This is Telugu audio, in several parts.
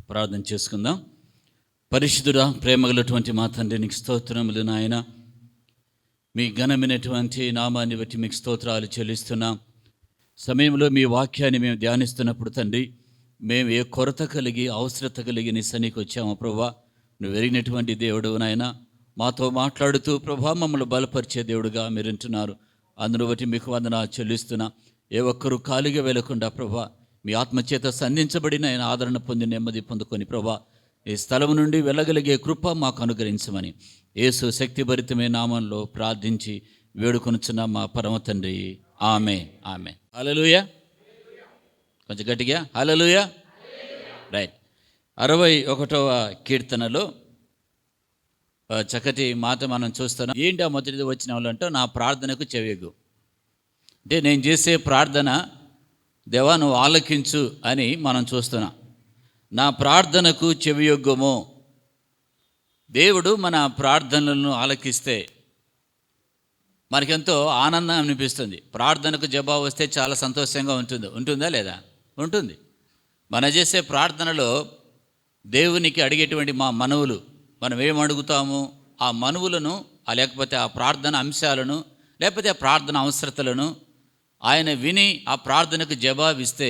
ప్రార్థన చేసుకుందాం. పరిశుద్ధుడా, ప్రేమగలటువంటి మా తండ్రి, నీకు స్తోత్రములు నాయన. మీ ఘనమైనటువంటి నామాన్ని బట్టి మీకు స్తోత్రాలు చెల్లిస్తున్నాం. సమయంలో మీ వాక్యాన్ని మేము ధ్యానిస్తున్నప్పుడు తండ్రి, మేము ఏ కొరత కలిగి అవసరత కలిగి నీ సన్నిధికి వచ్చామో ప్రభా, నువ్వు ఎరిగినటువంటి దేవుడు నాయన. మాతో మాట్లాడుతూ ప్రభా మమ్మల్ని బలపరిచే దేవుడుగా మీరు ఉంటున్నారు. అందును బట్టి మీకు వందనాలు చెల్లిస్తున్నా. ఏ ఒక్కరూ ఖాళీగా వెళ్లకుండా ప్రభా, మీ ఆత్మచేత సంధించబడిన ఆయన ఆదరణ పొంది నెమ్మది పొందుకొని ప్రభా, ఈ స్థలం నుండి వెళ్ళగలిగే కృప మాకు అనుగ్రహించమని యేసు శక్తిభరితమైన నామంలో ప్రార్థించి వేడుకొనుచున్న మా పరమ తండ్రి, ఆమె ఆమె. హల్లెలూయా. కొంచెం గట్టిగా హల్లెలూయా. రైట్. 61వ కీర్తనలో చక్కటి మాట మనం చూస్తున్నాం. ఏంటి ఆ మొదటిది వచ్చిన వాళ్ళు అంటే, నా ప్రార్థనకు చెవియొగ్గు. అంటే నేను చేసే ప్రార్థన దేవా నువ్వు ఆలకించు అని మనం చూస్తున్నాం. నా ప్రార్థనకు చెవియొగ్గుము. దేవుడు మన ప్రార్థనలను ఆలకిస్తే మనకెంతో ఆనందం అనిపిస్తుంది. ప్రార్థనకు జవాబు వస్తే చాలా సంతోషంగా ఉంటుందా లేదా? ఉంటుంది. మనం చేసే ప్రార్థనలో దేవునికి అడిగేటువంటి మా మనవులు, మనం ఏం అడుగుతాము, ఆ మనవులను లేకపోతే ఆ ప్రార్థన అంశాలను లేకపోతే ఆ ప్రార్థన అవసరతలను ఆయన విని ఆ ప్రార్థనకు జవాబిస్తే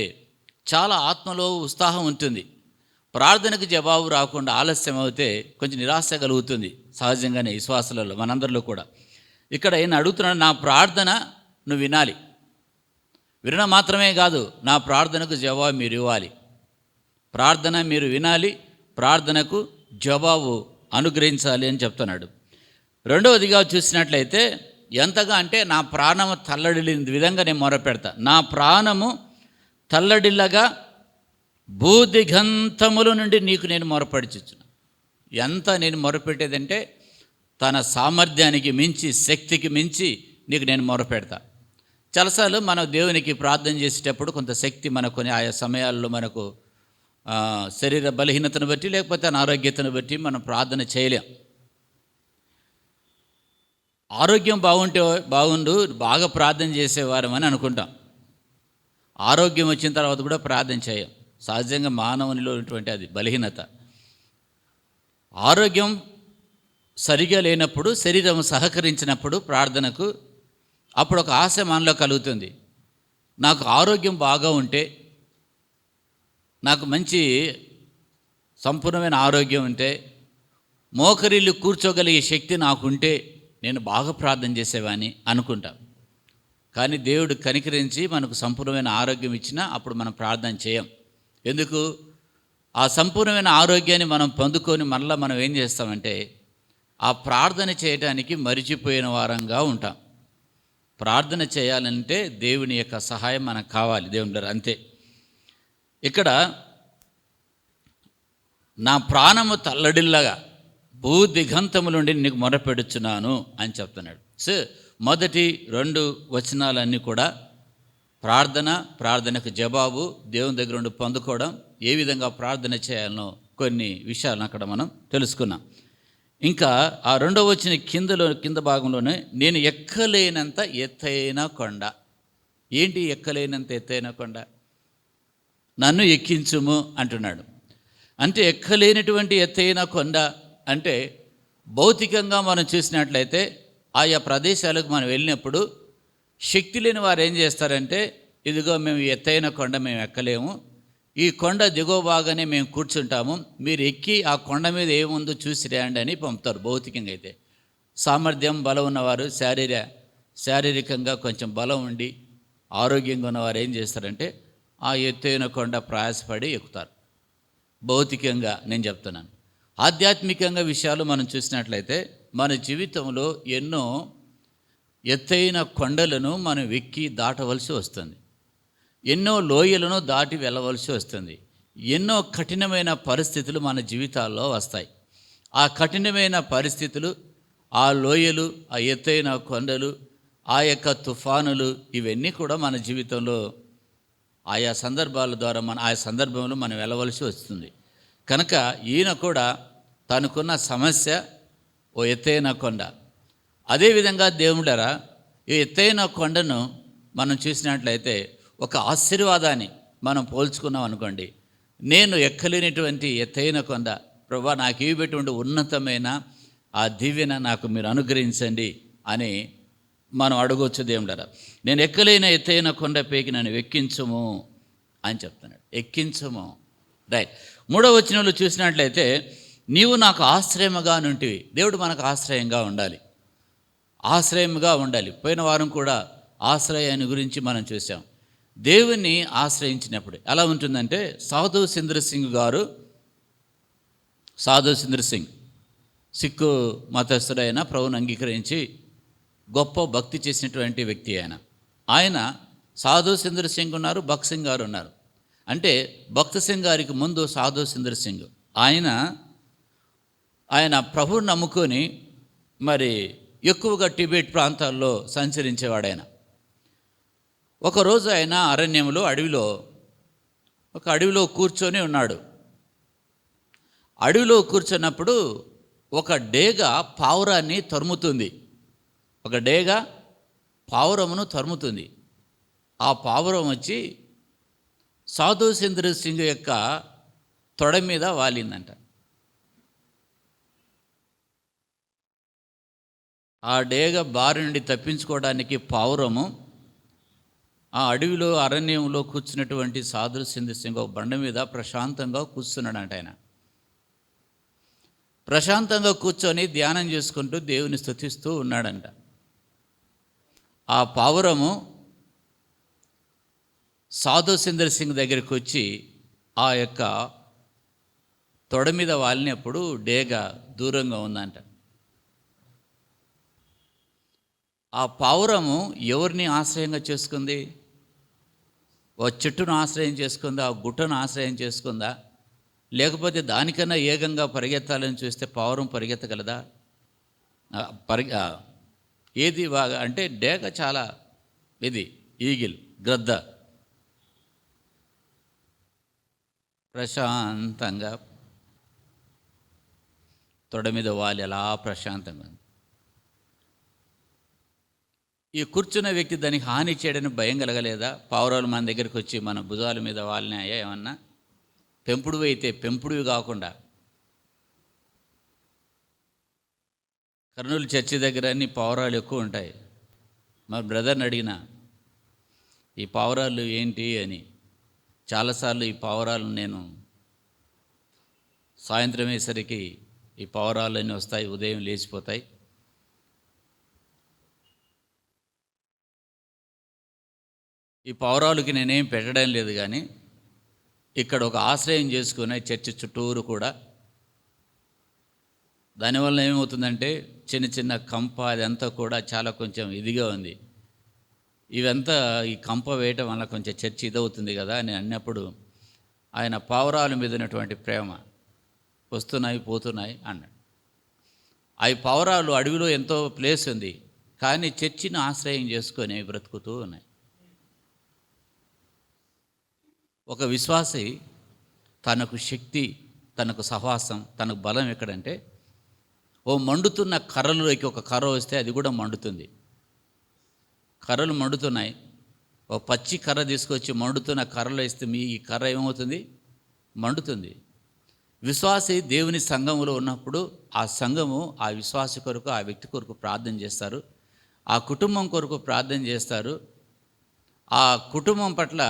చాలా ఆత్మలో ఉత్సాహం ఉంటుంది. ప్రార్థనకు జవాబు రాకుండా ఆలస్యం అవుతే కొంచెం నిరాశ కలుగుతుంది సహజంగానే విశ్వాసాలలో, మనందరిలో కూడా. ఇక్కడ ఆయన అడుగుతున్నాడు, నా ప్రార్థన నువ్వు వినాలి. వినడం మాత్రమే కాదు, నా ప్రార్థనకు జవాబు మీరు ఇవ్వాలి. ప్రార్థన మీరు వినాలి, ప్రార్థనకు జవాబు అనుగ్రహించాలి అని చెప్తున్నాడు. రెండవదిగా చూసినట్లయితే, ఎంతగా అంటే నా ప్రాణము తల్లడిల్లిన విధంగా నేను మొరపెడతా. నా ప్రాణము తల్లడిల్లగా భూదిగంతముల నుండి నీకు నేను మొరపెడుచున్నా. ఎంత నేను మొరపెట్టేదంటే తన సామర్థ్యానికి మించి, శక్తికి మించి నీకు నేను మొరపెడతా. చాలాసార్లు మనం దేవునికి ప్రార్థన చేసేటప్పుడు కొంత శక్తి మనకొని ఆయా సమయాల్లో మనకు శరీర బలహీనతను బట్టి లేకపోతే అనారోగ్యతను బట్టి మనం ప్రార్థన చేయలేం. ఆరోగ్యం బాగుండు బాగా ప్రార్థన చేసేవారం అని అనుకుంటాం. ఆరోగ్యం వచ్చిన తర్వాత కూడా ప్రార్థన చేయం. సహజంగా మానవునిలో ఉన్నటువంటి అది బలహీనత. ఆరోగ్యం సరిగా లేనప్పుడు, శరీరం సహకరించినప్పుడు ప్రార్థనకు అప్పుడు ఒక ఆశ మనలో కలుగుతుంది. నాకు ఆరోగ్యం బాగా ఉంటే, నాకు మంచి సంపూర్ణమైన ఆరోగ్యం ఉంటే, మోకరిల్లు కూర్చోగలిగే శక్తి నాకుంటే నేను బాగా ప్రార్థన చేసేవాని అనుకుంటాం. కానీ దేవుడు కనికరించి మనకు సంపూర్ణమైన ఆరోగ్యం ఇచ్చినా అప్పుడు మనం ప్రార్థన చేయం. ఎందుకు? ఆ సంపూర్ణమైన ఆరోగ్యాన్ని మనం పొందుకొని మళ్ళీ మనం ఏం చేస్తామంటే ఆ ప్రార్థన చేయడానికి మరిచిపోయిన వారంగా ఉంటాం. ప్రార్థన చేయాలంటే దేవుని యొక్క సహాయం మనకు కావాలి. దేవుని అంతే. ఇక్కడ నా ప్రాణము తల్లడిల్లగా భూదిగంతముల నుండి నీకు మొరపెడుచున్నాను అని చెప్తున్నాడు. సో మొదటి 2 వచనాలన్నీ కూడా ప్రార్థనకు జవాబు, దేవుని దగ్గర నుండి పొందుకోవడం, ఏ విధంగా ప్రార్థన చేయాలనో కొన్ని విషయాలను అక్కడ మనం తెలుసుకున్నాం. ఇంకా ఆ 2వ వచనం కింద భాగంలోనే నేను ఎక్కలేనంత ఎత్తైన కొండ. ఏంటి ఎక్కలేనంత ఎత్తైన కొండ? నన్ను ఎక్కించుము అంటున్నాడు. అంటే ఎక్కలేనటువంటి ఎత్తైన కొండ అంటే భౌతికంగా మనం చూసినట్లయితే ఆయా ప్రదేశాలకు మనం వెళ్ళినప్పుడు శక్తి లేని వారు ఏం చేస్తారంటే, ఇదిగో మేము ఎత్తైన కొండ మేము ఎక్కలేము, ఈ కొండ దిగువ బాగానే మేము కూర్చుంటాము, మీరు ఎక్కి ఆ కొండ మీద ఏముందో చూసి రండి అని పంపుతారు. భౌతికంగా అయితే సామర్థ్యం బలం ఉన్నవారు, శారీరకంగా కొంచెం బలం ఉండి ఆరోగ్యంగా ఉన్నవారు ఏం చేస్తారంటే ఆ ఎత్తైన కొండ ప్రయాసపడి ఎక్కుతారు. భౌతికంగా నేను చెప్తున్నాను. ఆధ్యాత్మికంగా విషయాలు మనం చూసినట్లయితే మన జీవితంలో ఎన్నో ఎత్తైన కొండలను మనం ఎక్కి దాటవలసి వస్తుంది. ఎన్నో లోయలను దాటి వెళ్ళవలసి వస్తుంది. ఎన్నో కఠినమైన పరిస్థితులు మన జీవితాల్లో వస్తాయి. ఆ కఠినమైన పరిస్థితులు, ఆ లోయలు, ఆ ఎత్తైన కొండలు, ఆ యొక్క తుఫానులు, ఇవన్నీ కూడా మన జీవితంలో ఆయా సందర్భాల ద్వారా ఆయా సందర్భంలో మనం వెళ్ళవలసి వస్తుంది. కనుక ఈయన కూడా తనకున్న సమస్య ఓ ఎత్తైన కొండ. అదేవిధంగా దేవుడరా ఈ ఎత్తైన కొండను మనం చూసినట్లయితే ఒక ఆశీర్వాదాన్ని మనం పోల్చుకున్నాం అనుకోండి, నేను ఎక్కలేనటువంటి ఎత్తైన కొండ, ప్రభా నాకు ఇవ్వబెటువంటి ఉన్నతమైన ఆ దీవెన నాకు మీరు అనుగ్రహించండి అని మనం అడగొచ్చు దేవుడారా. నేను ఎక్కలేన ఎత్తైన కొండ పైకి నన్ను ఎక్కించము అని చెప్తున్నాడు. ఎక్కించము. రైట్. 3వ వచనంలో చూసినట్లయితే, నీవు నాకు ఆశ్రయముగా నుంటివి. దేవుడు మనకు ఆశ్రయంగా ఉండాలి, ఆశ్రయముగా ఉండాలి. పోయిన వారం కూడా ఆశ్రయాన్ని గురించి మనం చూసాం. దేవుణ్ణి ఆశ్రయించినప్పుడు ఎలా ఉంటుందంటే, సాధు సిందర్ సింగ్ సిక్కు మతస్థుడైన ప్రభువును అంగీకరించి గొప్ప భక్తి చేసినటువంటి వ్యక్తి. ఆయన సాధు సిందర్ సింగ్ ఉన్నారు, భక్త్ సింగ్ గారు ఉన్నారు. అంటే భక్త్ సింగ్ గారికి ముందు సాధు సిందర్ సింగ్ ఆయన ప్రభువుని నమ్ముకొని మరి ఎక్కువగా టిబెట్ ప్రాంతాల్లో సంచరించేవాడు. ఒకరోజు ఆయన అరణ్యంలో అడవిలో కూర్చొని ఉన్నాడు. అడవిలో కూర్చున్నప్పుడు ఒక డేగ పావురాన్ని తరుముతుంది. ఒక డేగ పావురమును తరుముతుంది. ఆ పావురం వచ్చి సాధు సిందర్ సింగ్ యొక్క తొడ మీద వాలిందంట. ఆ డేగ బారి నుండి తప్పించుకోవడానికి పావురము ఆ అడవిలో అరణ్యంలో కూర్చున్నటువంటి సాధు సిందర్ సింగ్ ఒక బండ మీద ప్రశాంతంగా కూర్చున్నాడంట. ఆయన ప్రశాంతంగా కూర్చొని ధ్యానం చేసుకుంటూ దేవుని స్తుతిస్తూ ఉన్నాడంట. ఆ పావురము సాధు సిందర్ సింగ్ దగ్గరికి వచ్చి ఆ యొక్క తొడ మీద వాలినప్పుడు డేగ దూరంగా ఉందంట. ఆ పావురము ఎవరిని ఆశ్రయంగా చేసుకుంది? ఓ చెట్టును ఆశ్రయం చేసుకుందా? ఆ గుట్టను ఆశ్రయం చేసుకుందా? లేకపోతే దానికన్నా ఏకంగా పరిగెత్తాలని చూస్తే పావురం పరిగెత్తగలదా? ఏది బాగా అంటే డేగ చాలా ఈగిల్ గ్రద్ద ప్రశాంతంగా తొడ మీద వాలి అలా ప్రశాంతంగా. ఈ కూర్చున్న వ్యక్తి దానికి హాని చేయడానికి భయం కలగలేదా? పావురాలు మన దగ్గరికి వచ్చి మన భుజాల మీద వాలినాయా ఏమన్నా? పెంపుడు అయితే పెంపుడువి కాకుండా, కర్నూలు చర్చి దగ్గర అన్ని పావురాలు ఎక్కువ ఉంటాయి. మా బ్రదర్ని అడిగిన ఈ పావురాలు ఏంటి అని. చాలాసార్లు ఈ పావురాలు నేను సాయంత్రం అయ్యేసరికి ఈ పావురాలు అన్నీ వస్తాయి, ఉదయం లేచిపోతాయి. ఈ పావురాలకి నేనేం పెట్టడం లేదు, కానీ ఇక్కడ ఒక ఆశ్రయం చేసుకునే చర్చి చుట్టూరు కూడా. దానివల్ల ఏమవుతుందంటే చిన్న చిన్న కంప అదంతా కూడా చాలా కొంచెం ఇదిగా ఉంది. ఇవంతా ఈ కంప వేయటం వల్ల కొంచెం చర్చి ఇదవుతుంది కదా అని అన్నప్పుడు ఆయన పావురాల మీద ఉన్నటువంటి ప్రేమ, వస్తున్నాయి పోతున్నాయి అన్నాడు. అవి పావురాలు అడవిలో ఎంతో ప్లేస్ ఉంది, కానీ చర్చిని ఆశ్రయం చేసుకొని బ్రతుకుతూ ఉన్నాయి. ఒక విశ్వాసి తనకు శక్తి, తనకు సహవాసం, తనకు బలం ఎక్కడంటే, ఓ మండుతున్న కర్రలోకి ఒక కర్ర వస్తే అది కూడా మండుతుంది. కర్రలు మండుతున్నాయి, ఓ పచ్చి కర్ర తీసుకొచ్చి మండుతున్న కర్రలో వేస్తే ఈ కర్ర ఏమవుతుంది? మండుతుంది. విశ్వాసి దేవుని సంఘములో ఉన్నప్పుడు ఆ సంఘము ఆ విశ్వాసి కొరకు, ఆ వ్యక్తి కొరకు ప్రార్థన చేస్తారు, ఆ కుటుంబం కొరకు ప్రార్థన చేస్తారు. ఆ కుటుంబం పట్ల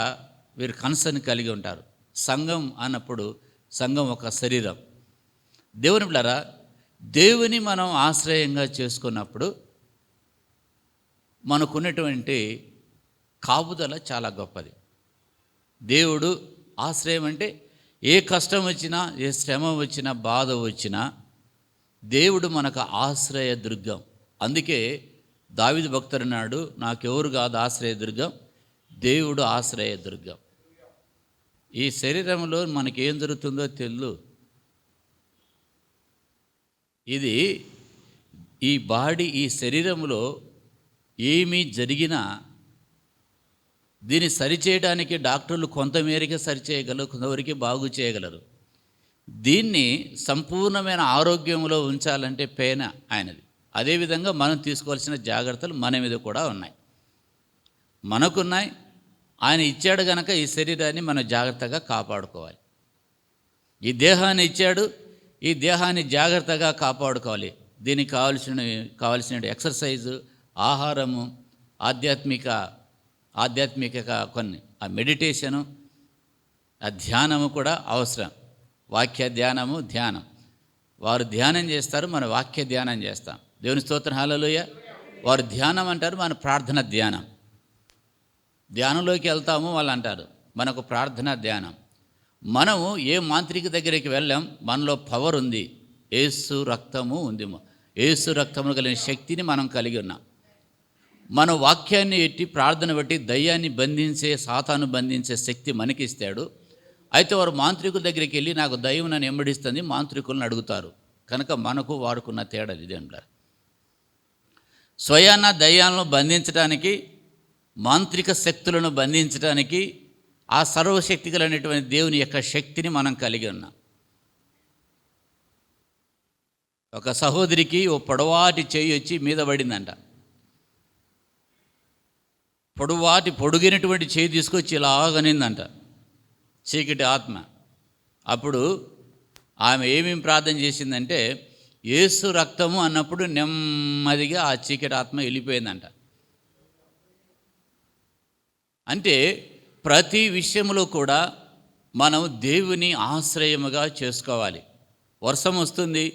వీరు కన్సర్న్ కలిగి ఉంటారు. సంఘం అన్నప్పుడు సంఘం ఒక శరీరం. దేవుని బిడ్డలారా, దేవుని మనం ఆశ్రయంగా చేసుకున్నప్పుడు మనకున్నటువంటి కాపుదల చాలా గొప్పది. దేవుడు ఆశ్రయం అంటే ఏ కష్టం వచ్చినా, ఏ శ్రమ వచ్చినా, బాధ వచ్చినా దేవుడు మనకు ఆశ్రయ దుర్గం. అందుకే దావీదు భక్తుడు అన్నాడు, నాకెవరు కాదు ఆశ్రయ దుర్గం, దేవుడు ఆశ్రయ దుర్గం. ఈ శరీరంలో మనకేం జరుగుతుందో తెలియదు. ఇది ఈ బాడీ, ఈ శరీరంలో ఏమీ జరిగినా దీన్ని సరిచేయడానికి డాక్టర్లు కొంతమేరకే సరిచేయగలరు, కొంతవరకు బాగు చేయగలరు. దీన్ని సంపూర్ణమైన ఆరోగ్యంలో ఉంచాలంటే పేన ఆయనది. అదేవిధంగా మనం తీసుకోవాల్సిన జాగ్రత్తలు మన మీద కూడా ఉన్నాయి, మనకున్నాయి. ఆయన ఇచ్చాడు కనుక ఈ శరీరాన్ని మనం జాగ్రత్తగా కాపాడుకోవాలి. ఈ దేహాన్ని ఇచ్చాడు, ఈ దేహాన్ని జాగ్రత్తగా కాపాడుకోవాలి. దీనికి కావాల్సిన ఎక్సర్సైజు, ఆహారము, ఆధ్యాత్మిక ఆధ్యాత్మిక కొన్ని ఆ మెడిటేషను, ఆ ధ్యానము కూడా అవసరం. వాక్య ధ్యానము, ధ్యానం. వారు ధ్యానం చేస్తారు, మన వాక్య ధ్యానం చేస్తాం. దేవుని స్తోత్రం, హల్లెలూయా. వారు ధ్యానం అంటారు, మన ప్రార్థన ధ్యానం. ధ్యానంలోకి వెళ్తాము వాళ్ళు అంటారు, మనకు ప్రార్థన ధ్యానం. మనము ఏ మాంత్రిక దగ్గరికి వెళ్ళాం, మనలో పవర్ ఉంది, యేసు రక్తము ఉంది. యేసు రక్తము కలిగిన శక్తిని మనం కలిగి ఉన్నాం. మన వాక్యాన్ని ఎట్టి ప్రార్థన బట్టి దయ్యాన్ని బంధించే, సాతాను బంధించే శక్తి మనకిస్తాడు. అయితే వారు మాంత్రికుల దగ్గరికి వెళ్ళి నాకు దయ్యం నన్ను వెంబడిస్తుంది మాంత్రికులను అడుగుతారు. కనుక మనకు వాడుకున్న తేడా ఇది అంటారు. స్వయాన దయ్యాలను బంధించడానికి, మాంత్రిక శక్తులను బంధించడానికి ఆ సర్వశక్తి కలిగినటువంటి దేవుని యొక్క శక్తిని మనం కలిగి ఉన్నాం. ఒక సహోదరికి ఓ పొడవాటి చేయి వచ్చి మీద పడిందంట. పొడుగినటువంటి చేయి తీసుకొచ్చి ఇలాగనిందంట చీకటి ఆత్మ. అప్పుడు ఆమె ఏమేమి ప్రార్థన చేసిందంటే, యేసు రక్తము అన్నప్పుడు నెమ్మదిగా ఆ చీకటి ఆత్మ వెళ్ళిపోయిందంట. అంటే ప్రతి విషయంలో కూడా మనం దేవుని ఆశ్రయముగా చేసుకోవాలి. వర్షం వస్తుంది,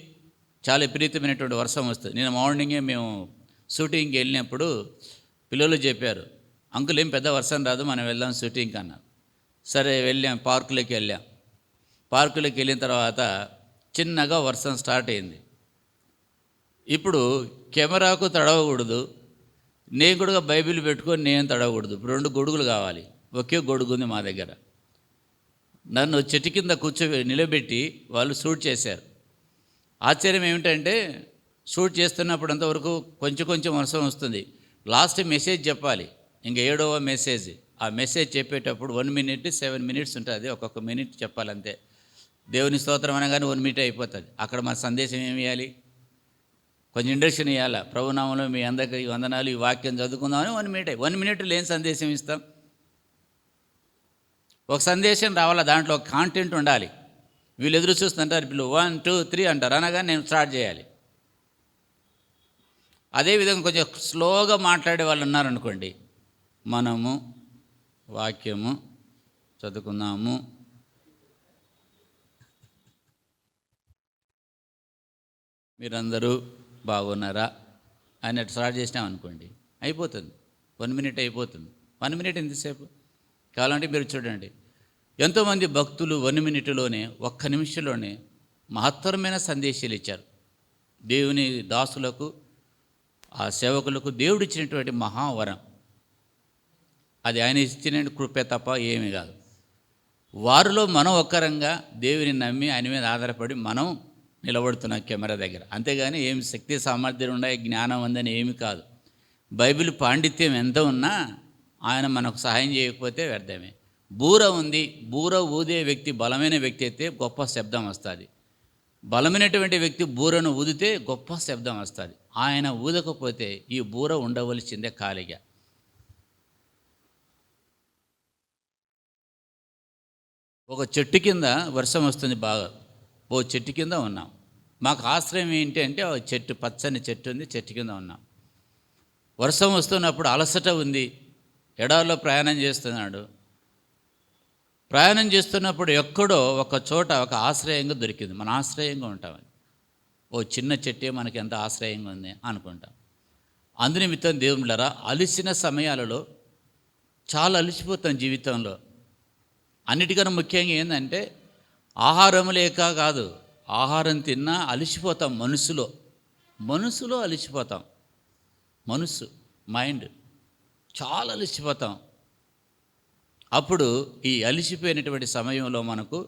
చాలా విపరీతమైనటువంటి వర్షం వస్తుంది. నేను మార్నింగే మేము షూటింగ్కి వెళ్ళినప్పుడు పిల్లలు చెప్పారు, అంకుల్ ఏం పెద్ద వర్షం రాదు, మనం వెళ్దాం షూటింగ్కి అన్నారు. సరే వెళ్ళాం, పార్కులోకి వెళ్ళాం. పార్కులోకి వెళ్ళిన తర్వాత చిన్నగా వర్షం స్టార్ట్ అయింది. ఇప్పుడు కెమెరాకు తడవకూడదు, నేను కూడా బైబిల్ పెట్టుకొని నేను తడవకూడదు. ఇప్పుడు 2 గొడుగులు కావాలి, ఒకే గొడుగు ఉంది మా దగ్గర. నన్ను చెట్టు కింద నిలబెట్టి వాళ్ళు షూట్ చేశారు. ఆశ్చర్యం ఏమిటంటే, షూట్ చేస్తున్నప్పుడు అంతవరకు కొంచెం వర్షం వస్తుంది. లాస్ట్ మెసేజ్ చెప్పాలి, ఇంక 7వ మెసేజ్. ఆ మెసేజ్ చెప్పేటప్పుడు 1 minute 7 minutes ఉంటుంది, ఒక్కొక్క మినిట్ చెప్పాలంతే. దేవుని స్తోత్రం అనగానే 1 minute అయిపోతుంది. అక్కడ మన సందేశం ఏమి ఇవ్వాలి, కొంచెం ఇండక్షన్ ఇవ్వాలా. ప్రభునామంలో మీ అందరికీ వందనాలు, ఈ వాక్యం చదువుకుందామని 1 minute లేని సందేశం ఇస్తాం. ఒక సందేశం రావాలా, దాంట్లో ఒక కాంటెంట్ ఉండాలి. వీళ్ళు ఎదురు చూస్తుంటారు, వీళ్ళు 1 2 3 అంటారు, అనగా నేను స్టార్ట్ చేయాలి. అదేవిధంగా కొంచెం స్లోగా మాట్లాడే వాళ్ళు ఉన్నారనుకోండి, మనము వాక్యము చదువుకుందాము, మీరందరూ బాగున్నారా అన్నట్టు స్టార్ట్ చేసినాం అనుకోండి, అయిపోతుంది. 1 minute అయిపోతుంది. 1 minute ఎంతసేపు కావాలంటే మీరు చూడండి. ఎంతోమంది భక్తులు 1 minuteలోనే, 1 నిమిషంలోనే మహత్తరమైన సందేశాలు ఇచ్చారు. దేవుని దాసులకు, ఆ సేవకులకు దేవుడు ఇచ్చినటువంటి మహావరం. అది ఆయన ఇచ్చిన కృపే తప్ప ఏమీ కాదు. వారిలో మనం ఒక్కరంగా దేవుని నమ్మి ఆయన మీద ఆధారపడి మనం నిలబడుతున్నాం కెమెరా దగ్గర. అంతేగాని ఏమి శక్తి సామర్థ్యం ఉన్నాయి, జ్ఞానం ఉందని ఏమి కాదు. బైబిల్ పాండిత్యం ఎంత ఉన్నా ఆయన మనకు సహాయం చేయకపోతే వ్యర్థమే. బూర ఉంది, బూర ఊదే వ్యక్తి బలమైన వ్యక్తి అయితే గొప్ప శబ్దం వస్తుంది. బలమైనటువంటి వ్యక్తి బూరను ఊదితే గొప్ప శబ్దం వస్తుంది. ఆయన ఊదకపోతే ఈ బూర ఉండవలసిందే ఖాళీగా. ఒక చెట్టు కింద వర్షం వస్తుంది బాగా, ఓ చెట్టు కింద ఉన్నాం. మాకు ఆశ్రయం ఏంటి అంటే చెట్టు, పచ్చని చెట్టు ఉంది, చెట్టు కింద ఉన్నాం. వర్షం వస్తున్నప్పుడు అలసట ఉంది, ఎడారిలో ప్రయాణం చేస్తున్నాడు. ప్రయాణం చేస్తున్నప్పుడు ఎక్కడో ఒక చోట ఒక ఆశ్రయంగా దొరికింది, మన ఆశ్రయంగా ఉంటామని. ఓ చిన్న చెట్టే మనకి ఎంత ఆశ్రయంగా ఉంది అనుకుంటాం. అందునిమిత్తం దేవుళ్ళరా, అలిసిన సమయాలలో చాలా అలిసిపోతాం జీవితంలో. అన్నిటికన్నా ముఖ్యంగా ఏంటంటే ఆహారం లేక కాదు, ఆహారం తిన్నా అలిసిపోతాం. మనసులో అలిసిపోతాం. మైండ్ చాలా అలిసిపోతాం. అప్పుడు ఈ అలిసిపోయినటువంటి సమయంలో మనకు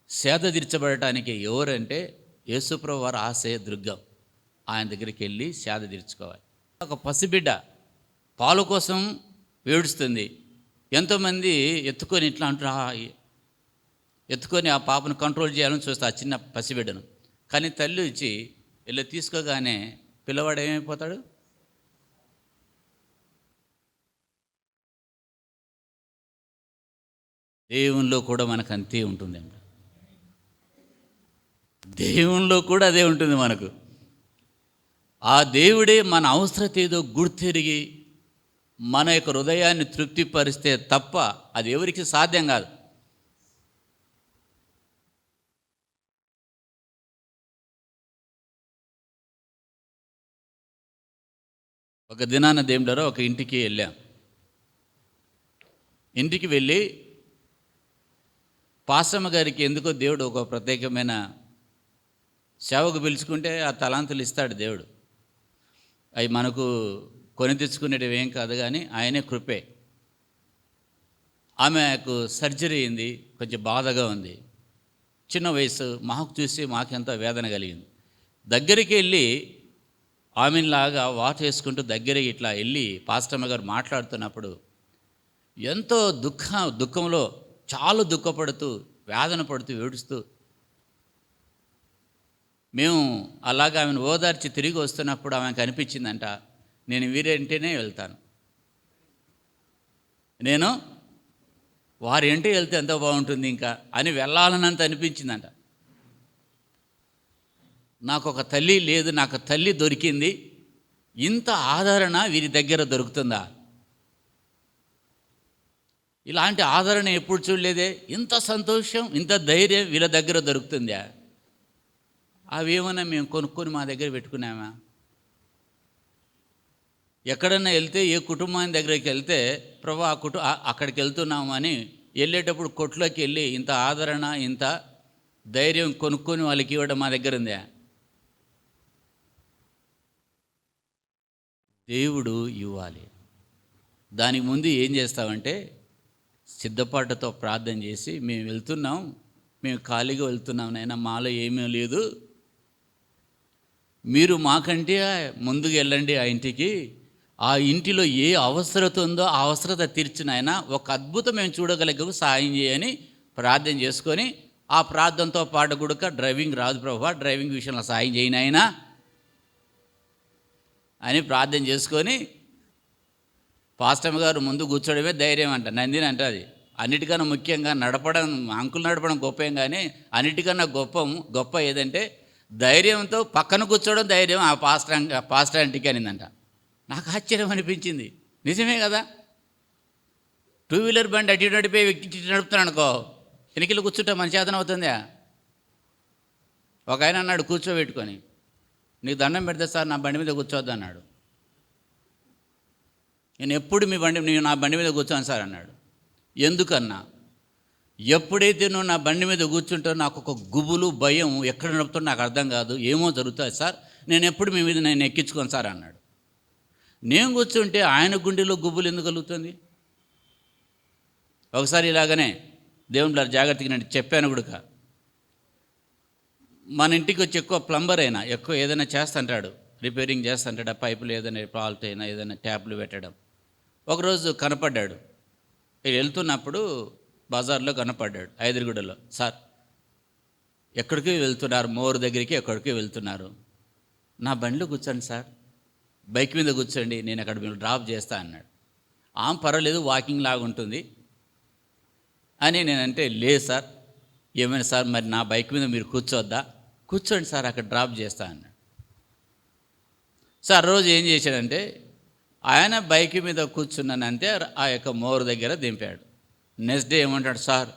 సేద తీర్చబడటానికి ఎవరంటే యేసుప్రభువు వారు ఆశయ దుర్గం. ఆయన దగ్గరికి వెళ్ళి సేద తీర్చుకోవాలి. ఒక పసిబిడ్డ పాలు కోసం ఏడుస్తుంది. ఎంతోమంది ఎత్తుకొని ఇట్లా అంటారు, ఎత్తుకొని ఆ పాపను కంట్రోల్ చేయాలని చూస్తే ఆ చిన్న పసిబిడ్డను. కానీ తల్లి వచ్చి వెళ్ళి తీసుకోగానే పిల్లవాడు ఏమైపోతాడు? దేవునిలో కూడా మనకు అంతే ఉంటుంది. దేవునిలో కూడా అదే ఉంటుంది మనకు. ఆ దేవుడే మన అవసరత ఏదో గుర్తెరిగి మన యొక్క హృదయాన్ని తృప్తిపరిస్తే తప్ప అది ఎవరికి సాధ్యం కాదు. ఒక దినాన దేవుడారో ఒక ఇంటికి వెళ్ళాం. ఇంటికి వెళ్ళి పాస్టమ్మ గారికి ఎందుకో దేవుడు ఒక ప్రత్యేకమైన సేవకు పిలుచుకుంటే ఆ తలాంతులు ఇస్తాడు దేవుడు. అవి మనకు కొని తెచ్చుకునేటివి ఏం కాదు, కానీ ఆయనే కృపే. ఆమెకు సర్జరీ అయింది, కొంచెం బాధగా ఉంది, చిన్న వయసు. మాకు చూసి మాకెంతో వేదన కలిగింది. దగ్గరికి వెళ్ళి ఆమెలాగా వాట్ వేసుకుంటూ దగ్గరికి ఇట్లా వెళ్ళి పాస్టమ్మ గారు మాట్లాడుతున్నప్పుడు ఎంతో దుఃఖంలో చాలా దుఃఖపడుతూ వేదన పడుతూ ఏడుస్తూ, మేము అలాగా ఆమెను ఓదార్చి తిరిగి వస్తున్నప్పుడు ఆమెకు అనిపించిందంట, నేను వీరింటినే వెళ్తాను, నేను వారి ఇంటికి వెళ్తే ఎంతో బాగుంటుంది ఇంకా అని వెళ్ళాలనంత అనిపించిందంట. నాకు ఒక తల్లి లేదు, నాకు తల్లి దొరికింది, ఇంత ఆదరణ వీరి దగ్గర దొరుకుతుందా, ఇలాంటి ఆదరణ ఎప్పుడు చూడలేదే, ఇంత సంతోషం ఇంత ధైర్యం వీళ్ళ దగ్గర దొరుకుతుందా. అవేమన్నా మేము కొనుక్కొని మా దగ్గర పెట్టుకున్నామా? ఎక్కడన్నా వెళ్తే ఏ కుటుంబాన్ని దగ్గరికి వెళ్తే ప్రభు అక్కడికి వెళ్తున్నాము అని వెళ్ళేటప్పుడు కొట్లోకి వెళ్ళి ఇంత ఆదరణ ఇంత ధైర్యం కొనుక్కొని వాళ్ళకి ఇవ్వడం మా దగ్గర ఉందా? దేవుడు ఇవ్వాలి. దానికి ముందు ఏం చేస్తామంటే సిద్ధపాటుతో ప్రార్థన చేసి, మేము వెళ్తున్నాం, మేము ఖాళీగా వెళ్తున్నాం నాయనా, మాలో ఏమీ లేదు, మీరు మాకంటే ముందుకు వెళ్ళండి ఆ ఇంటికి, ఆ ఇంటిలో ఏ అవసరత ఉందో ఆ అవసరత తీర్చిన ఆయన ఒక అద్భుతం మేము చూడగలిగే సాయం చేయని ప్రార్థన చేసుకొని, ఆ ప్రార్థనతో పాటు కూడా డ్రైవింగ్ రాదు ప్రభు, డ్రైవింగ్ విషయంలో సాయం చేయని ఆయన అని ప్రార్థన చేసుకొని, పాస్టమ్మ గారు ముందు కూర్చోవడమే ధైర్యం అంట. నందిని అంటే అది అన్నిటికన్నా ముఖ్యంగా నడపడం, అంకులు నడపడం గొప్పేం, కానీ అన్నిటికన్నా గొప్ప ఏదంటే ధైర్యంతో పక్కన కూర్చోవడం ధైర్యం. ఆ పాస్టర్ ఇంటికి అనిందంట. నాకు ఆశ్చర్యం అనిపించింది. నిజమే కదా, 2 వీలర్ బండి అటు నడిపే వ్యక్తి నడుపుతున్నాను అనుకో, వెనకలు కూర్చుంటే మన చేతన అవుతుందా? ఒక ఆయన అన్నాడు కూర్చోబెట్టుకొని, నీకు దండం పెడితే సార్ నా బండి మీద కూర్చోవద్దు అన్నాడు. నేను ఎప్పుడు నేను నా బండి మీద కూర్చోను సార్ అన్నాడు. ఎందుకన్నా, ఎప్పుడైతే నువ్వు నా బండి మీద కూర్చుంటావు నాకు ఒక గుబులు భయం, ఎక్కడ నడుపుతావు నాకు అర్థం కాదు, ఏమో జరుగుతుంది సార్, నేను ఎప్పుడు మీ మీద నేను ఎక్కించుకోను సార్ అన్నాడు. నేను కూర్చుంటే ఆయన గుండెలో గుబులు ఎందుకు కలుగుతుంది? ఒకసారి ఇలాగనే దేవుని జాగ్రత్తగా నేను చెప్పాను కూడా, మన ఇంటికి వచ్చి ఎక్కువ ప్లంబర్ అయినా ఎక్కువ ఏదైనా చేస్తుంటాడు, రిపేరింగ్ చేస్తుంటాడు, ఆ పైపులు ఏదైనా ఫాల్ట్ అయినా ఏదైనా ట్యాప్లు పెట్టడం. ఒకరోజు కనపడ్డాడు, వెళ్తున్నప్పుడు బజార్లో కనపడ్డాడు ఐదుగుడలో. సార్ ఎక్కడికి వెళ్తున్నారు, మోరు దగ్గరికి ఎక్కడికి వెళ్తున్నారు, నా బండిలో కూర్చోండి సార్, బైక్ మీద కూర్చోండి, నేను అక్కడ మీరు డ్రాప్ చేస్తా అన్నాడు. పర్వాలేదు వాకింగ్ లాగా ఉంటుంది అని నేనంటే, లేదు సార్, ఏమైనా సార్ మరి నా బైక్ మీద మీరు కూర్చోద్దా, కూర్చోండి సార్ అక్కడ డ్రాప్ చేస్తా అన్నాడు. సార్ రోజు ఏం చేశాడంటే ఆయన బైక్ మీద కూర్చున్నానంటే ఆ యొక్క మోరు దగ్గర దింపాడు. నెక్స్ట్ డే ఏమంటాడు, సార్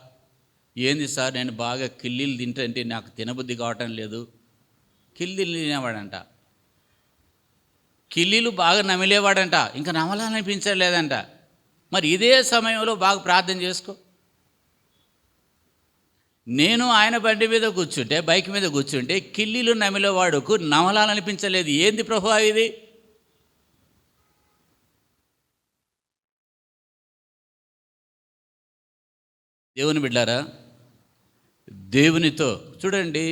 ఏంది సార్ నేను బాగా కిల్లీలు తింటే నాకు తినబుద్ధి కావటం లేదు. కిల్లీలు తినేవాడంట, కిల్లీలు బాగా నమిలేవాడంట, ఇంకా నమలాలనిపించలేదంట. మరి ఇదే సమయంలో బాగా ప్రార్థన చేసుకో. నేను ఆయన బండి మీద కూర్చుంటే, బైక్ మీద కూర్చుంటే కిల్లీలు నమిలేవాడుకు నమలాలనిపించలేదు. ఏంది ప్రభు ఇది? దేవుని బిడ్డారా, దేవునితో చూడండి,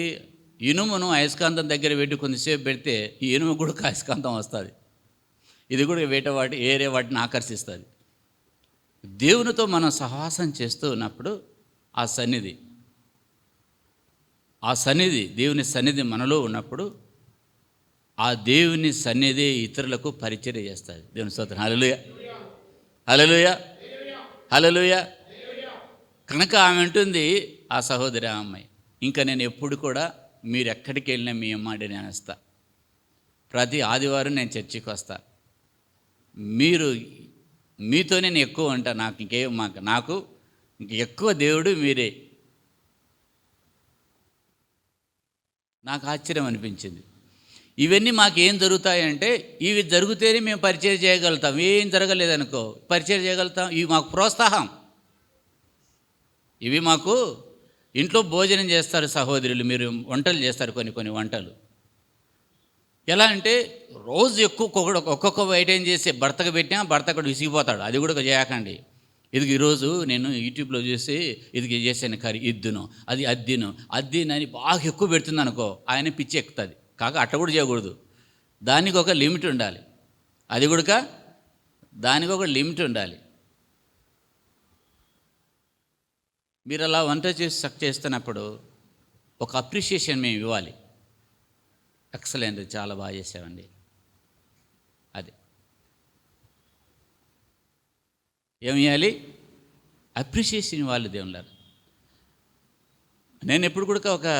ఇనుమును అయస్కాంతం దగ్గర పెట్టి కొంతసేపు పెడితే ఈ ఇనుము కూడా అయస్కాంతం వస్తుంది, ఇది కూడా వేరే వాటిని ఆకర్షిస్తుంది. దేవునితో మనం సహవాసం చేస్తూ ఉన్నప్పుడు ఆ సన్నిధి దేవుని సన్నిధి మనలో ఉన్నప్పుడు ఆ దేవుని సన్నిధి ఇతరులకు పరిచర్య చేస్తుంది. దేవుని స్తోత్రం. హల్లెలూయా, హల్లెలూయా, హల్లెలూయా. కనుక ఆమె అంటుంది, ఆ సహోదరి అమ్మాయి, ఇంకా నేను ఎప్పుడు కూడా మీరు ఎక్కడికి వెళ్ళినా మీ అమ్మాడి నేను వస్తా, ప్రతి ఆదివారం నేను చర్చికి వస్తా, మీతోనే నేను ఎక్కువ ఉంటా, నాకు ఇంక ఎక్కువ దేవుడు మీరే. నాకు ఆశ్చర్యం అనిపించింది. ఇవన్నీ మాకేం జరుగుతాయంటే, ఇవి జరిగితేనే మేము పరిచయం చేయగలుగుతాం. ఏం జరగలేదనుకో పరిచయం చేయగలుగుతాం. ఇవి మాకు ప్రోత్సాహం. ఇవి మాకు ఇంట్లో భోజనం చేస్తారు సహోదరులు, మీరు వంటలు చేస్తారు కొన్ని వంటలు. ఎలా అంటే రోజు ఒక్కొక్క ఐటెం చేసి భర్తకు పెట్టినా భర్త అక్కడ విసిగిపోతాడు. అది కూడా చేయకండి. ఇది ఈరోజు నేను యూట్యూబ్లో చూసి ఇది చేసాను కర్రీ, అద్దిను అని బాగా ఎక్కువ పెడుతుంది అనుకో, ఆయన పిచ్చి ఎక్కుతుంది. కాక అట్ట కూడా చేయకూడదు. దానికి ఒక లిమిట్ ఉండాలి. దానికి ఒక లిమిట్ ఉండాలి. మీరు అలా వంట చేస్తున్నప్పుడు ఒక అప్రిషియేషన్ మేము ఇవ్వాలి. ఎక్సలెంట్, చాలా బాగా చేసామండి. అది ఏమి ఇవ్వాలి? అప్రిషియేషన్ ఇవ్వాలి దేవుళ్ళారు. నేను ఎప్పుడు కూడా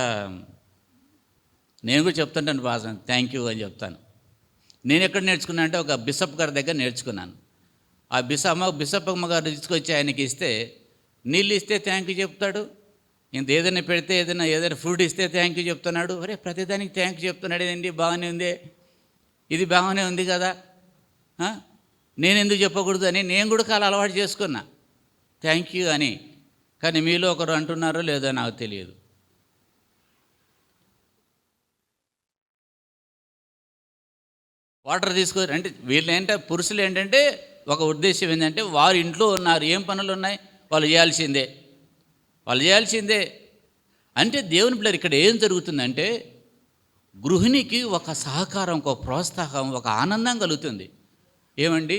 నేను కూడా చెప్తుంటాను, బాగా థ్యాంక్ యూ అని చెప్తాను. నేను ఎక్కడ నేర్చుకున్నా అంటే ఒక బిషప్ గారి దగ్గర నేర్చుకున్నాను. ఆ బిషప్ అమ్మగారు తీసుకొచ్చి ఆయనకి ఇస్తే, నీళ్ళు ఇస్తే థ్యాంక్ యూ చెప్తాడు, ఏదైనా పెడితే ఏదైనా ఫ్రూట్ ఇస్తే థ్యాంక్ యూ చెప్తున్నాడు. అరే ప్రతిదానికి థ్యాంక్ యూ చెప్తున్నాడు ఏంటి, బాగానే ఉంది, ఇది బాగానే ఉంది కదా, నేను ఎందుకు చెప్పకూడదు అని నేను కూడా చాలా అలవాటు చేసుకున్నా థ్యాంక్ యూ అని. కానీ మీలో ఒకరు అంటున్నారో లేదో నాకు తెలియదు. వాటర్ అంటే వీళ్ళు పురుషులు ఏంటంటే ఒక ఉద్దేశం ఏంటంటే, వారు ఇంట్లో ఉన్నారు, ఏం పనులు ఉన్నాయి, వాళ్ళు చేయాల్సిందే అంటే దేవుని పిల్లలు ఇక్కడ ఏం జరుగుతుందంటే, గృహిణికి ఒక సహకారం, ఒక ప్రోత్సాహం, ఒక ఆనందం కలుగుతుంది. ఏమండి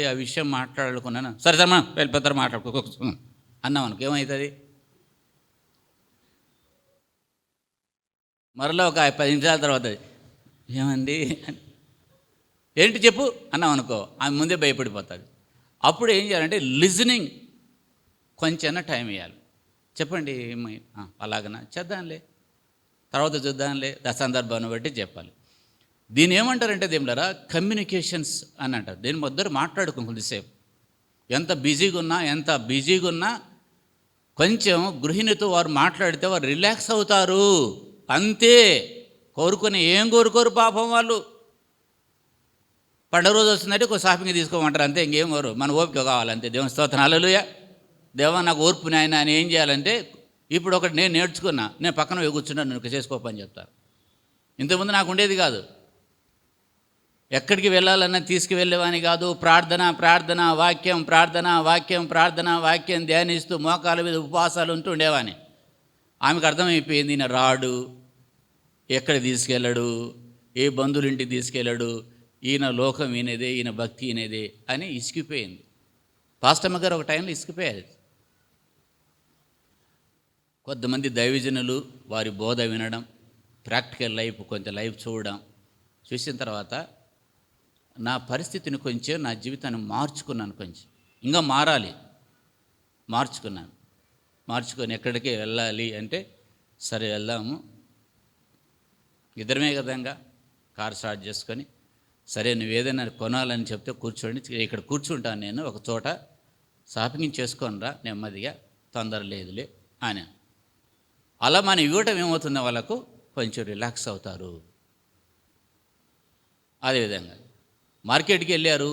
ఆ విషయం మాట్లాడుకున్నాను, సరే మనం వెళ్ళిపోతారు మాట్లాడుకో అన్నాం అనుకో, ఏమవుతుంది? మరలా ఒక 10 నిమిషాల తర్వాత ఏమండి ఏంటి చెప్పు అన్నాం అనుకో, ఆమె ముందే భయపడిపోతుంది. అప్పుడు ఏం చేయాలంటే లిజనింగ్ కొంచెం టైం ఇవ్వాలి. చెప్పండి అలాగనా, చేద్దాంలే, తర్వాత చూద్దాంలే, సందర్భాన్ని బట్టి చెప్పాలి. దీని ఏమంటారంటే దేవులారా, కమ్యూనికేషన్స్ అని అంటారు. దీని మొదలు మాట్లాడుకుని కొద్దిసేపు, ఎంత బిజీగా ఉన్నా కొంచెం గృహిణితో వారు మాట్లాడితే వారు రిలాక్స్ అవుతారు. అంతే, ఏం కోరుకోరు పాపం వాళ్ళు. పండుగ రోజు వస్తుందంటే ఒక షాపింగ్ తీసుకోమంటారు, అంతే, ఇంకేం కోరు. మన ఓపిక కావాలంతే. దేవుని స్తోత్రం, హల్లెలూయా. దేవా నాకు ఓర్పు నాయన అని ఏం చేయాలంటే, ఇప్పుడు ఒకటి నేను నేర్చుకున్నా, నేను పక్కన కూర్చున్నా, నువ్వు చేసుకోపని చెప్తాను. ఇంతకుముందు నాకు ఉండేది కాదు. ఎక్కడికి వెళ్ళాలన్నా తీసుకువెళ్ళేవాని కాదు. ప్రార్థన వాక్యం ధ్యానిస్తూ మోకాల మీద ఉపవాసాలు ఉంటూ ఉండేవాని. ఆమెకు అర్థమైపోయింది, ఈయన రాడు, ఎక్కడ తీసుకెళ్ళడు, ఏ బంధువులింటికి తీసుకెళ్ళడు, ఈయన లోకం ఈయనదే, ఈయన భక్తి ఈయనదే అని ఇసికిపోయింది. పాస్టమ్మ గారు ఒక టైంలో ఇసికిపోయారు. కొంతమంది దైవజనులు వారి బోధ వినడం, ప్రాక్టికల్ లైఫ్ కొంచెం లైఫ్ చూసిన తర్వాత నా పరిస్థితిని కొంచెం, నా జీవితాన్ని మార్చుకున్నాను. కొంచెం ఇంకా మార్చుకొని ఎక్కడికి వెళ్ళాలి అంటే, సరే వెళ్దాము, ఇద్దరమే కదంగా, కారు స్టార్ట్ చేసుకొని, సరే నువ్వు ఏదైనా కొనాలని చెప్తే కూర్చోండి, ఇక్కడ కూర్చుంటాను నేను ఒక చోట, షాపింగ్ చేసుకొని రా నెమ్మదిగా, తొందర లేదులే అని. అలా మనం ఇవ్వటం ఏమవుతుందో వాళ్ళకు కొంచెం రిలాక్స్ అవుతారు. అదేవిధంగా మార్కెట్కి వెళ్ళారు,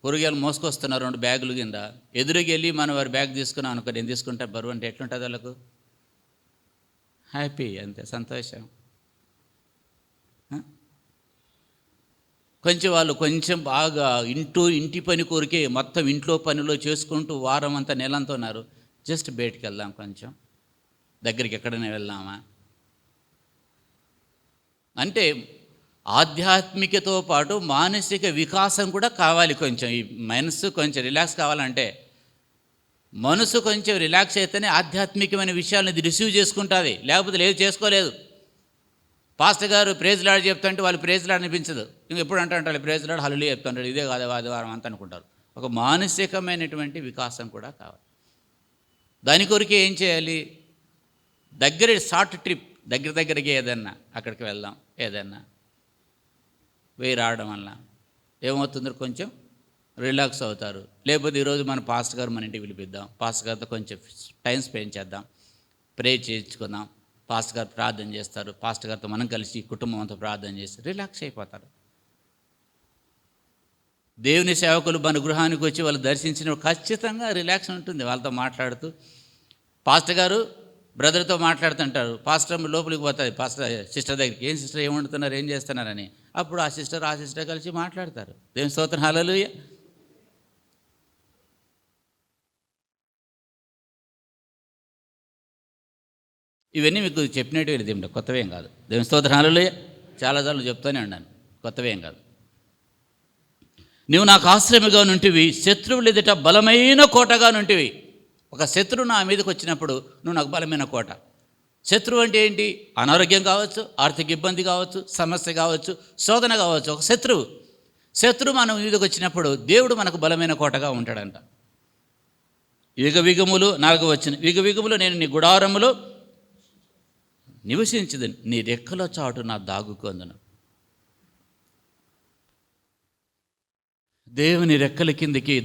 కూరగాయలు మోసుకొస్తున్నారు 2 బ్యాగులు కింద, ఎదురుకి వెళ్ళి మనం వారి బ్యాగ్ తీసుకున్నాం అనుకో, నేను తీసుకుంటా బరువు అంటే ఎట్లుంటుంది వాళ్ళకు? హ్యాపీ, అంతే, సంతోషం. వాళ్ళు కొంచెం బాగా ఇంటి పని కోరికే మొత్తం ఇంట్లో పనిలో చేసుకుంటూ వారం అంతా నెలంతా ఉన్నారు. జస్ట్ బయటికి వెళ్దాం, కొంచెం దగ్గరికి ఎక్కడైనా వెళ్దామా అంటే, ఆధ్యాత్మికతో పాటు మానసిక వికాసం కూడా కావాలి. కొంచెం ఈ మనసు కొంచెం రిలాక్స్ కావాలంటే, మనసు కొంచెం రిలాక్స్ అయితేనే ఆధ్యాత్మికమైన విషయాలను రిసీవ్ చేసుకుంటుంది, లేకపోతే లేదు, చేసుకోలేదు. పాస్టర్ గారు ప్రేజ్ లాడ్ చెప్తుంటే వాళ్ళు ప్రేజ్ లాడ్ అనిపించదు. ఎప్పుడు అంటారు ప్రేజ్ లాడ్, హల్లెలూయా చెప్తుంటారు, ఇదే కాదు ఆదివారం అంతా అనుకుంటారు. ఒక మానసికమైనటువంటి వికాసం కూడా కావాలి. దాని కొరకే ఏం చేయాలి? దగ్గర షార్ట్ ట్రిప్, దగ్గరికి ఏదన్నా అక్కడికి వెళ్దాం, ఏదన్నా వేయి రావడం వల్ల ఏమవుతుందో కొంచెం రిలాక్స్ అవుతారు. లేకపోతే ఈరోజు మన పాస్టర్ గారు మన ఇంటికి పిలిపిద్దాం, పాస్టర్ గారితో కొంచెం టైం స్పెండ్ చేద్దాం, ప్రే చేయించుకుందాం, పాస్టర్ గారు ప్రార్థన చేస్తారు, పాస్టర్ గారితో మనం కలిసి కుటుంబం అంతా ప్రార్థన చేసి రిలాక్స్ అయిపోతారు. దేవుని సేవకులు మన గృహానికి వచ్చి వాళ్ళు దర్శించిన ఖచ్చితంగా రిలాక్స్ ఉంటుంది. వాళ్ళతో మాట్లాడుతూ పాస్టర్ గారు బ్రదర్తో మాట్లాడుతుంటారు, పాస్టర్ లోపలికి పోతుంది పాస్టర్ సిస్టర్ దగ్గరికి, ఏం సిస్టర్ ఏం వండుతున్నారు, ఏం చేస్తున్నారని. అప్పుడు ఆ సిస్టర్ కలిసి మాట్లాడతారు. దేవుని స్తోత్రం, హల్లెలూయా. ఇవన్నీ మీకు చెప్పినట్టు దేవుడు కొత్తవేం కాదు. దేవుని స్తోత్రం, హల్లెలూయా. చాలాసార్లు చెప్తూనే ఉన్నాను, కొత్తవేం కాదు. నువ్వు నాకు ఆశ్రయముగా నుంటివి, శత్రువులు ఎదుట బలమైన కోటగా నుంటివి. ఒక శత్రువు నా మీదకి వచ్చినప్పుడు నువ్వు నాకు బలమైన కోట. శత్రువు అంటే ఏంటి? అనారోగ్యం కావచ్చు, ఆర్థిక ఇబ్బంది కావచ్చు, సమస్య కావచ్చు, శోధన కావచ్చు. ఒక శత్రువు మన మీదకి వచ్చినప్పుడు దేవుడు మనకు బలమైన కోటగా ఉంటాడంట. యుగవిగములు 4వ వచనం, యుగవిగములు నేను నీ గుడారములో నివసించదు, నీ రెక్కల చాటు నా దాగుకొందును. దేవుని రెక్కల కిందికి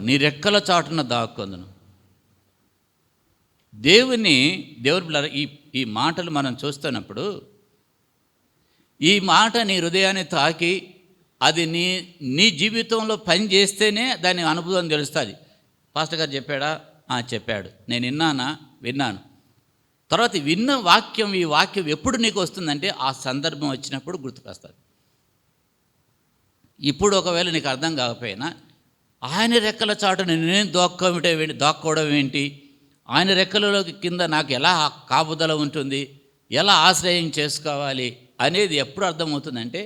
నీ రెక్కల చాటున దాక్కొందును. దేవుని ఈ మాటలు మనం చూస్తున్నప్పుడు, ఈ మాట నీ హృదయాన్ని తాకి అది నీ జీవితంలో పని చేస్తేనే దాని అనుభవం తెలుస్తుంది. పాస్టర్ గారు చెప్పాడా? చెప్పాడు. నేను విన్నాను. తర్వాత విన్న ఈ వాక్యం ఎప్పుడు నీకు వస్తుందంటే ఆ సందర్భం వచ్చినప్పుడు గుర్తుకొస్తుంది. ఇప్పుడు ఒకవేళ నీకు అర్థం కాకపోయినా ఆయన రెక్కల చాటున నేను దాక్కోవడం ఏంటి, ఆయన రెక్కలలో కింద నాకు ఎలా కాపుదల ఉంటుంది, ఎలా ఆశ్రయం చేసుకోవాలి అనేది ఎప్పుడు అర్థమవుతుందంటే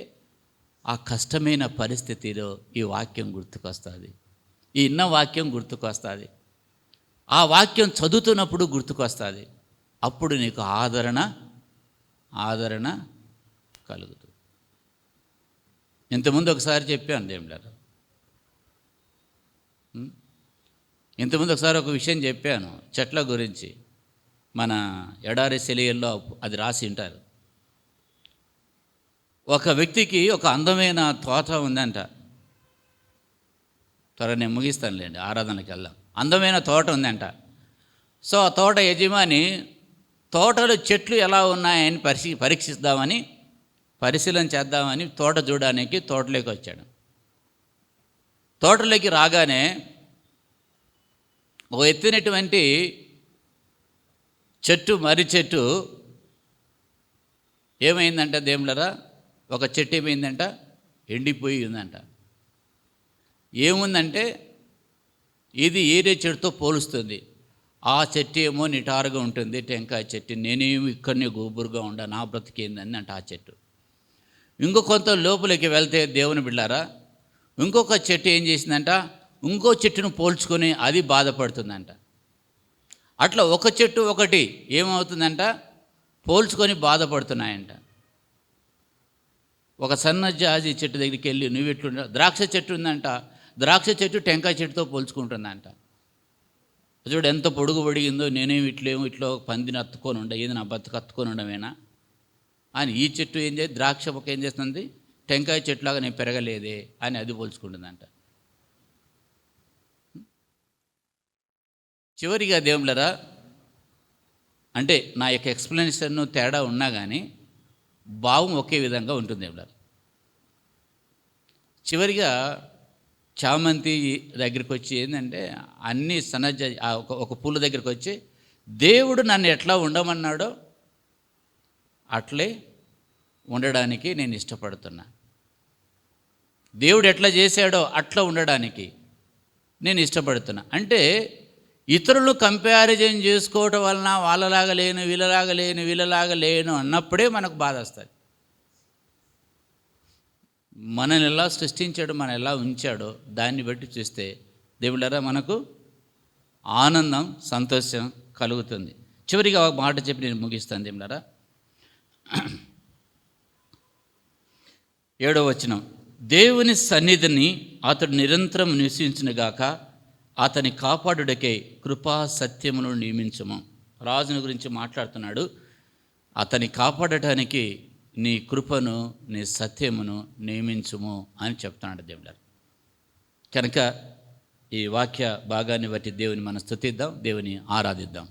ఆ కష్టమైన పరిస్థితిలో ఈ వాక్యం గుర్తుకొస్తుంది, ఈ ఇన్న వాక్యం గుర్తుకొస్తుంది, ఆ వాక్యం చదువుతున్నప్పుడు గుర్తుకొస్తుంది. అప్పుడు నీకు ఆదరణ కలుగుతుంది. ఇంతకుముందు ఒకసారి చెప్పాను దేవుడారు, ఇంతకుముందు ఒకసారి ఒక విషయం చెప్పాను చెట్ల గురించి. మన ఎడారి సెలియల్లో అది రాసి ఉంటారు. ఒక వ్యక్తికి ఒక అందమైన తోట ఉందంట. నేను ముగిస్తానులేండి, ఆరాధనకి వెళ్దాం. అందమైన తోట ఉందంట. సో ఆ తోట యజమాని తోటలో చెట్లు ఎలా ఉన్నాయని పరిశీలన చేద్దామని తోట చూడడానికి తోటలోకి వచ్చాడు. తోటలోకి రాగానే ఒక ఎత్తినటువంటి మర్రి చెట్టు ఏమైందంట దేవులరా, ఒక చెట్టు ఏమైందంట, ఎండిపోయి ఉందంట. ఏముందంటే ఇది ఏరే చెట్టుతో పోలుస్తుంది. ఆ చెట్టు ఏమో నిటారుగా ఉంటుంది, టెంకాయ చెట్టు, నేనేమో ఇక్కడనే గోబురుగా ఉండా, నా బ్రతికేందని అంట ఆ చెట్టు. ఇంకొంత లోపలికి వెళ్తే దేవుని బిడ్డారా, ఇంకొక చెట్టు ఏం చేసిందంట, ఇంకో చెట్టును పోల్చుకొని అది బాధపడుతుందంట. అట్లా ఒక చెట్టు ఒకటి ఏమవుతుందంట, పోల్చుకొని బాధపడుతున్నాయంట. ఒక సన్నజాజి చెట్టు దగ్గరికి వెళ్ళి నువ్వు ఎట్లుంటా, ద్రాక్ష చెట్టు ఉందంట, ద్రాక్ష చెట్టు టెంకాయ చెట్టుతో పోల్చుకుంటుందంట. చూడు ఎంత పొడుగు పొడిగిందో, నేనేమి ఇట్లా పందిని అత్తుకొని ఉండ, ఏది నా బతుకు అత్తుకొని ఉండమేనా అని ఈ చెట్టు ఏం చేసి, ద్రాక్ష ఒక ఏం చేస్తుంది, టెంకాయ చెట్టులాగా నేను పెరగలేదే అని అది పోల్చుకుంటుందంట. చివరిగా దేవులరా, అంటే నా యొక్క ఎక్స్ప్లెనేషన్ తేడా ఉన్నా కానీ భావం ఒకే విధంగా ఉంటుంది దేవులరా. చివరిగా చామంతి దగ్గరికి వచ్చి ఏంటంటే అన్ని ఒక పూల దగ్గరికి వచ్చి, దేవుడు నన్ను ఎట్లా ఉండమన్నాడో అట్లే ఉండడానికి నేను ఇష్టపడుతున్నా, దేవుడు ఎట్లా చేశాడో అట్లా ఉండడానికి నేను ఇష్టపడుతున్నా. అంటే ఇతరులు కంపారిజన్ చేసుకోవటం వలన వాళ్ళలాగా లేను, వీళ్ళలాగా లేను అన్నప్పుడే మనకు బాధ వస్తుంది. మనల్ని ఎలా సృష్టించాడో, మనం ఎలా ఉంచాడో దాన్ని బట్టి చూస్తే దేవుళ్ళారా మనకు ఆనందం, సంతోషం కలుగుతుంది. చివరిగా ఒక మాట చెప్పి నేను ముగిస్తాను దేవుళ్ళారా. 7వ వచనం, దేవుని సన్నిధిని అతడు నిరంతరం నివసించునుగాక, అతని కాపాడుటకై కృపా సత్యమును నియమించము. రాజుని గురించి మాట్లాడుతున్నాడు. అతని కాపాడటానికి నీ కృపను, నీ సత్యమును నియమించుము అని చెప్తున్నాడు దేవుడు. కనుక ఈ వాక్య భాగాన్ని బట్టి దేవుని మనం స్తుతిద్దాం, దేవుని ఆరాధిద్దాం.